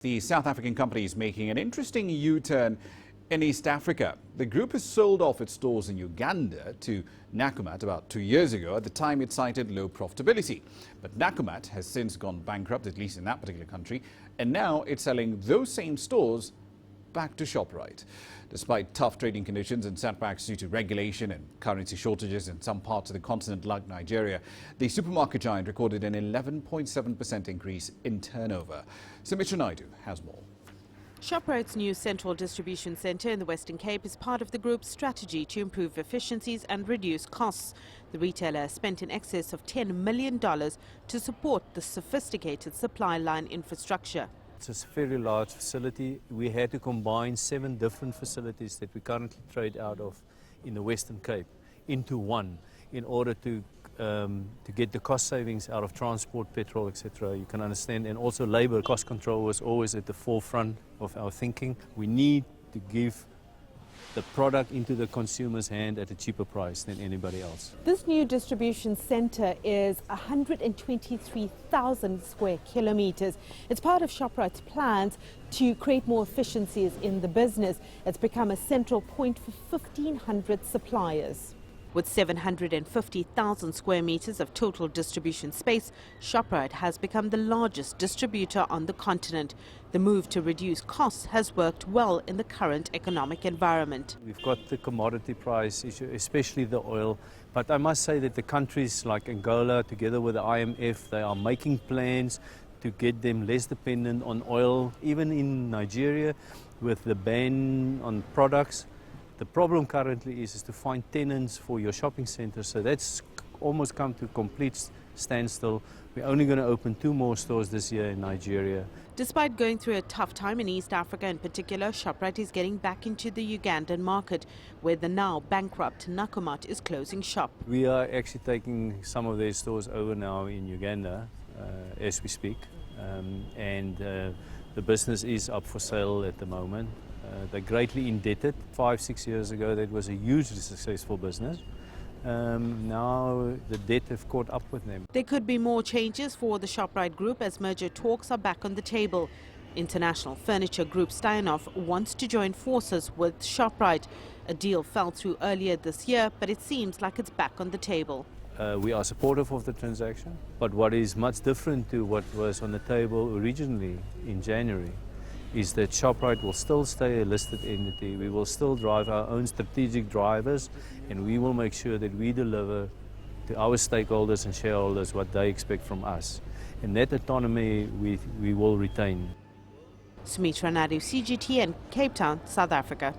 The South African company is making an interesting U-turn in East Africa. The group has sold off its stores in Uganda to Nakumatt about 2 years ago. At the time, it cited low profitability. But Nakumatt has since gone bankrupt, at least in that particular country, and now it's selling those same stores back to Shoprite. Despite tough trading conditions and setbacks due to regulation and currency shortages in some parts of the continent like Nigeria, the supermarket giant recorded an 11.7% increase in turnover. Sumitra Nydoo has more. Shoprite's new central distribution centre in the Western Cape is part of the group's strategy to improve efficiencies and reduce costs. The retailer spent in excess of $10 million to support the sophisticated supply line infrastructure. It's a very large facility. We had to combine 7 different facilities that we currently trade out of in the Western Cape into one in order to get the cost savings out of transport, petrol, etc. You can understand, and also labor cost control was always at the forefront of our thinking. We need to give the product into the consumer's hand at a cheaper price than anybody else. This new distribution centre is 123,000 square kilometres. It's part of Shoprite's plans to create more efficiencies in the business. It's become a central point for 1,500 suppliers. With 750,000 square metres of total distribution space, Shoprite has become the largest distributor on the continent. The move to reduce costs has worked well in the current economic environment. We've got the commodity price issue, especially the oil. But I must say that the countries like Angola, together with the IMF, they are making plans to get them less dependent on oil. Even in Nigeria, with the ban on products, the problem currently is to find tenants for your shopping centre, so that's almost come to complete standstill. We're only going to open 2 more stores this year in Nigeria. Despite going through a tough time in East Africa in particular, Shoprite is getting back into the Ugandan market, where the now bankrupt Nakumatt is closing shop. We are actually taking some of their stores over now in Uganda as we speak, and the business is up for sale at the moment. They're greatly indebted. 5-6 years ago, that was a hugely successful business. Now the debt have caught up with them. There could be more changes for the Shoprite Group as merger talks are back on the table. International furniture group Steinhoff wants to join forces with Shoprite. A deal fell through earlier this year, but it seems like it's back on the table. We are supportive of the transaction, but what is much different to what was on the table originally in January is that Shoprite will still stay a listed entity. We will still drive our own strategic drivers, and we will make sure that we deliver to our stakeholders and shareholders what they expect from us. And that autonomy we will retain. Sumitra Nydoo, CGTN, Cape Town, South Africa.